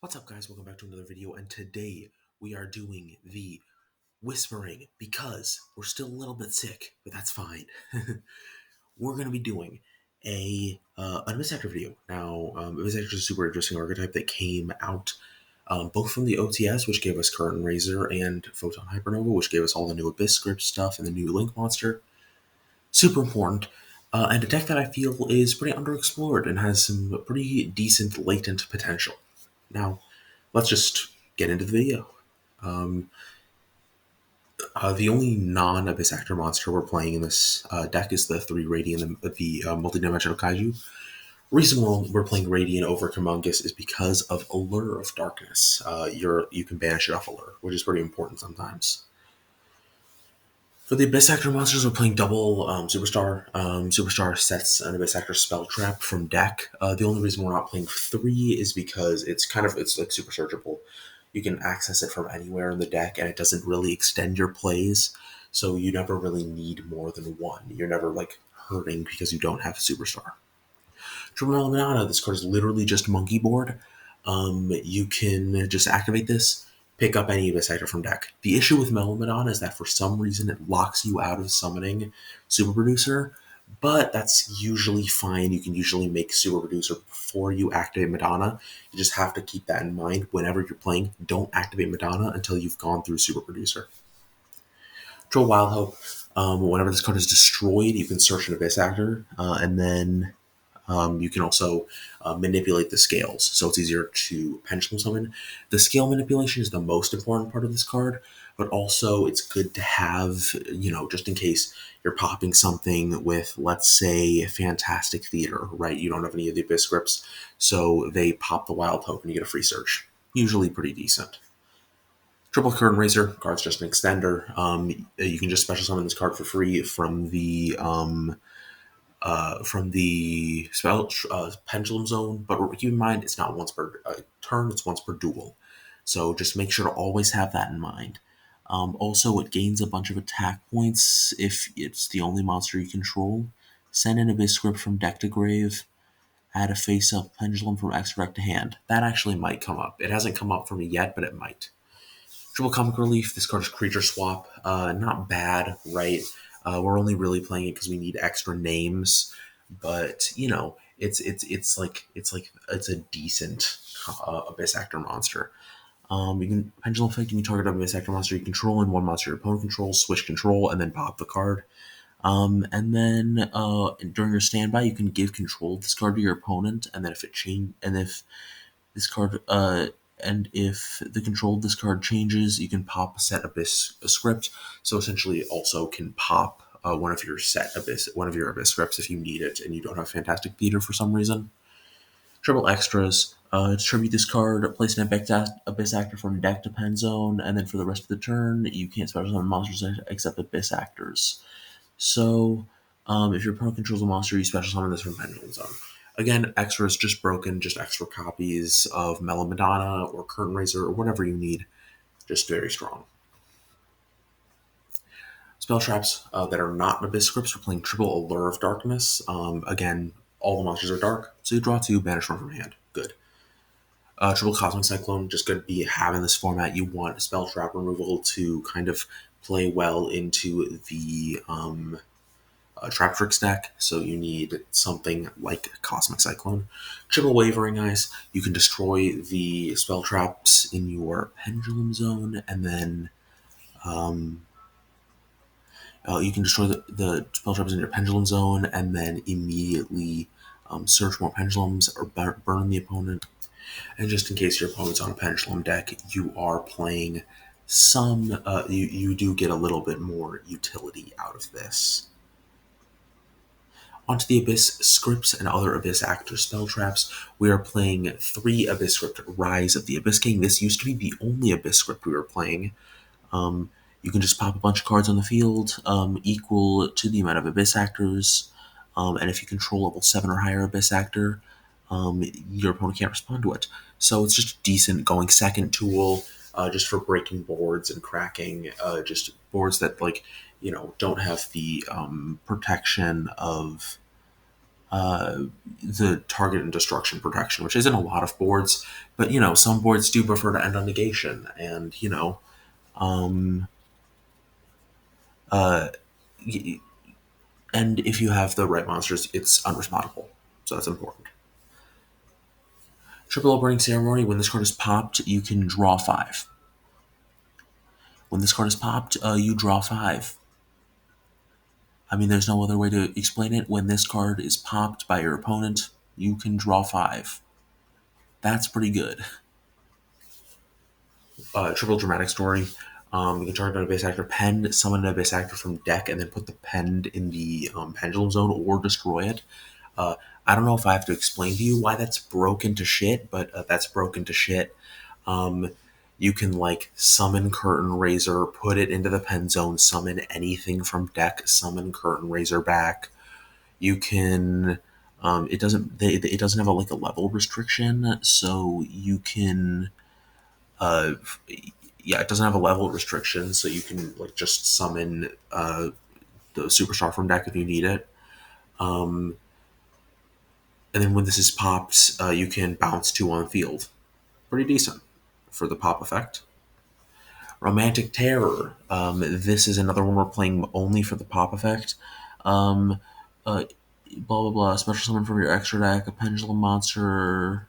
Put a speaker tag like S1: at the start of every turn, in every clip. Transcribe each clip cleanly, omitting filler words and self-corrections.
S1: What's up, guys? Welcome back to another video, and today we are doing the whispering because we're still a little bit sick, but that's fine. We're going to be doing an Abyss Actor video. Now, Abyss Actor is a super interesting archetype that came out both from the OTS, which gave us Curtain Razor, and Photon Hypernova, which gave us all the new Abyss script stuff and the new Link monster. Super important. And a deck that I feel is pretty underexplored and has some pretty decent latent potential. Now, let's just get into the video. The only non-Abyss Actor monster we're playing in this deck is the 3 Radiant, the multidimensional Kaiju. Reason we're playing Radiant over Humongous is because of Allure of Darkness. You can banish it off Allure, which is pretty important sometimes. For the Abyss Actor monsters, we're playing double Superstar. Superstar sets an Abyss Actor spell trap from deck. The only reason we're not playing 3 is because it's like super searchable. You can access it from anywhere in the deck, and it doesn't really extend your plays, so you never really need more than one. You're never like hurting because you don't have a Superstar. Triple Melon, this card is literally just monkey board. You can just activate this, pick up any Abyss Actor from deck. The issue with Melon is that for some reason it locks you out of summoning Super Producer, but that's usually fine. You can usually make Super Producer before you activate Madonna. You just have to keep that in mind whenever you're playing. Don't activate Madonna until you've gone through Super Producer. Draw Wild Hope. Whenever this card is destroyed, you can search an Abyss Actor, and then you can also manipulate the scales, so it's easier to pendulum summon. The scale manipulation is the most important part of this card, but also it's good to have, just in case you're popping something with, let's say, Fantastic Theater, right? You don't have any of the Abyss scripts, so they pop the Wild Hope and you get a free search. Usually pretty decent. Triple Curtain Razor, card's just an extender. You can just special summon this card for free from the spell pendulum zone, but keep in mind it's not once per turn, it's once per duel, so just make sure to always have that in mind. Also, it gains a bunch of attack points if it's the only monster you control. Send an Abyss script from deck to grave. Add a face-up pendulum from extra deck to hand. That actually might come up. It hasn't come up for me yet, but it might. Triple Comic Relief. This card is creature swap. Not bad, right? We're only really playing it because we need extra names, but it's a decent Abyss Actor monster. You can pendulum effect. You can target an Abyss Actor monster you control and one monster your opponent controls. Switch control and then pop the card. And then during your standby, you can give control of this card to your opponent, and then if this card and if the control of this card changes, you can pop a set Abyss script. So essentially, it also can pop one of your Abyss scripts if you need it and you don't have Fantastic Theater for some reason. Triple extras. Tribute this card, place an Abyss Actor from deck to pen zone, and then for the rest of the turn, you can't special summon monsters except Abyss Actors. So, if your opponent controls a monster, you special summon this from Pendulum Zone. Again, extras just broken, just extra copies of Mellow Madonna or Curtain Razor or whatever you need. Just very strong. Spell traps that are not Abyss scripts are playing triple Allure of Darkness. Again, all the monsters are dark, so you draw 2, banish 1 from hand. Good. Triple Cosmic Cyclone, just going to be having this format. You want spell trap removal to kind of play well into the Trap Tricks deck, so you need something like Cosmic Cyclone. Triple Wavering Eyes, you can destroy the spell traps in your Pendulum Zone, and then you can destroy the spell traps in your Pendulum Zone, and then immediately search more Pendulums or burn the opponent. And just in case your opponent's on a Pendulum deck, you are playing some, you do get a little bit more utility out of this. Onto the Abyss scripts and other Abyss Actor spell traps. We are playing 3 Abyss script Rise of the Abyss King. This used to be the only Abyss script we were playing. You can just pop a bunch of cards on the field equal to the amount of Abyss Actors. And if you control level 7 or higher Abyss Actor, your opponent can't respond to it. So it's just decent going second tool, just for breaking boards and cracking, just boards that don't have the protection of the target and destruction protection, which isn't a lot of boards, but some boards do prefer to end on negation, and um, uh, y- and if you have the right monsters, it's unrespawnable, so that's important. Triple Opening Ceremony. When this card is popped, you can draw 5. When this card is popped, you draw 5. I mean, there's no other way to explain it. When this card is popped by your opponent, you can draw 5. That's pretty good. Triple Dramatic Story. You can target an Abyss Actor Pen, summon an Abyss Actor from deck, and then put the pen in the Pendulum Zone or destroy it. Uh, I don't know if I have to explain to you why that's broken to shit, but that's broken to shit. Um, you can summon Curtain Razor, put it into the pen zone, summon anything from deck, summon Curtain Razor back. You can. It doesn't have a level restriction, so you can. Uh, yeah, it doesn't have a level restriction, so you can just summon the superstar from deck if you need it. Um, and then when this is popped, you can bounce 2 on field. Pretty decent for the pop effect. Romantic Terror. This is another one we're playing only for the pop effect. Um, blah blah blah. Special summon from your extra deck, a pendulum monster.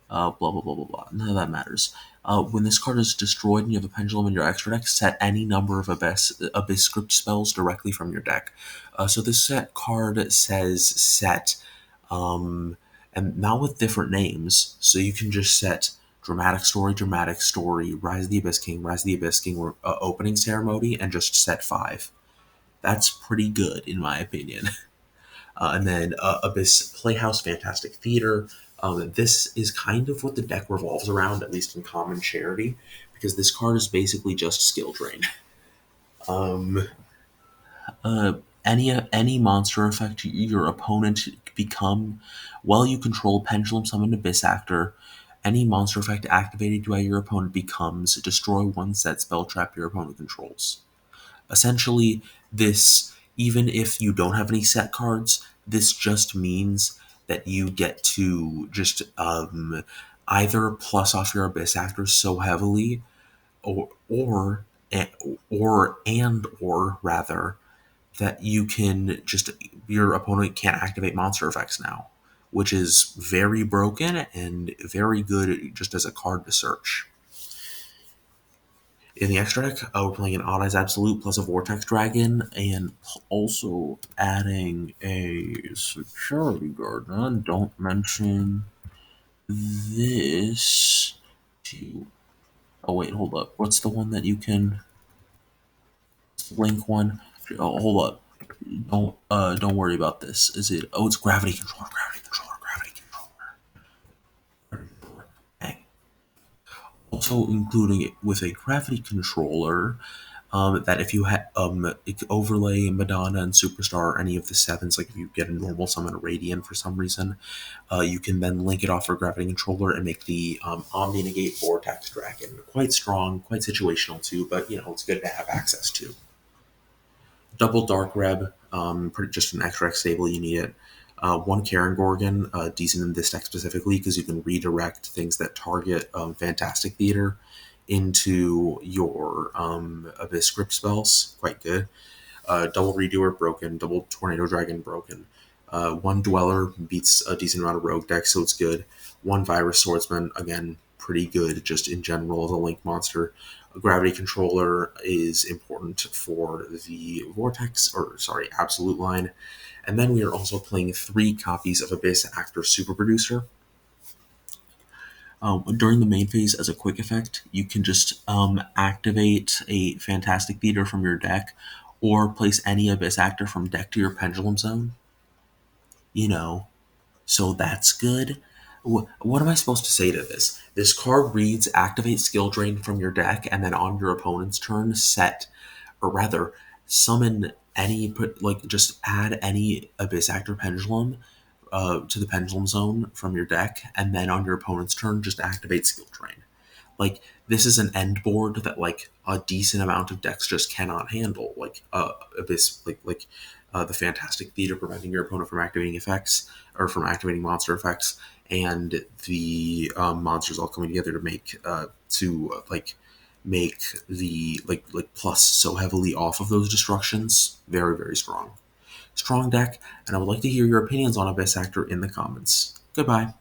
S1: Blah blah blah blah blah. None of that matters. When this card is destroyed and you have a pendulum in your extra deck, set any number of abyss script spells directly from your deck. So this set card says set, and not with different names. So you can just set Dramatic Story, Rise of the Abyss King, Rise of the Abyss King, or Opening Ceremony, and just set 5. That's pretty good in my opinion. And then Abyss Playhouse Fantastic Theater. This is kind of what the deck revolves around, at least in Common Charity, because this card is basically just skill drain. Um, uh, any monster effect your opponent become while you control Pendulum Summon Abyss Actor. Any monster effect activated by your opponent becomes destroy one set spell trap your opponent controls. Essentially, this, even if you don't have any set cards, this just means that you get to just either plus off your Abyss Actors so heavily, or or rather that you can just, your opponent can't activate monster effects now, which is very broken and very good just as a card to search. In the extra deck, we're playing an Odd Eyes Absolute plus a Vortex Dragon, and also adding a Security Guard. And don't mention this to. Oh wait, hold up. What's the one that you can link one? Oh, hold up. Don't worry about this. Is it? Oh, it's Gravity Controller. Gravity Controller. Gravity Controller. Dang. Also including it with a Gravity Controller. That if you overlay Madonna and Superstar or any of the sevens, like if you get a normal summon a Radiant for some reason, you can then link it off for Gravity Controller and make the Omni Negate Vortex Dragon quite strong, quite situational too, but it's good to have access to. Double Dark Reb, just an extra X stable, you need it. One Karen Gorgon, decent in this deck specifically because you can redirect things that target Fantastic Theater into your Abyss script spells. Quite good. Double Redoer broken. Double Tornado Dragon broken. One Dweller beats a decent amount of rogue decks, so it's good. One Virus Swordsman, again, pretty good just in general as a link monster. A Gravity Controller is important for the Vortex, or sorry, Absolute line. And then we are also playing 3 copies of Abyss Actor Super Producer. During the main phase, as a quick effect, you can just activate a Fantastic Theater from your deck, or place any Abyss Actor from deck to your Pendulum Zone. So that's good. What am I supposed to say to this? This card reads activate skill drain from your deck, and then on your opponent's turn, set, or rather, summon any, just add any Abyss Actor Pendulum to the Pendulum Zone from your deck, and then on your opponent's turn, just activate skill drain. This is an end board that a decent amount of decks just cannot handle. Abyss, the Fantastic Theater preventing your opponent from activating effects or from activating monster effects, and the monsters all coming together to make the like plus so heavily off of those destructions. Very, very strong. Strong deck, and I would like to hear your opinions on Abyss Actor in the comments. Goodbye.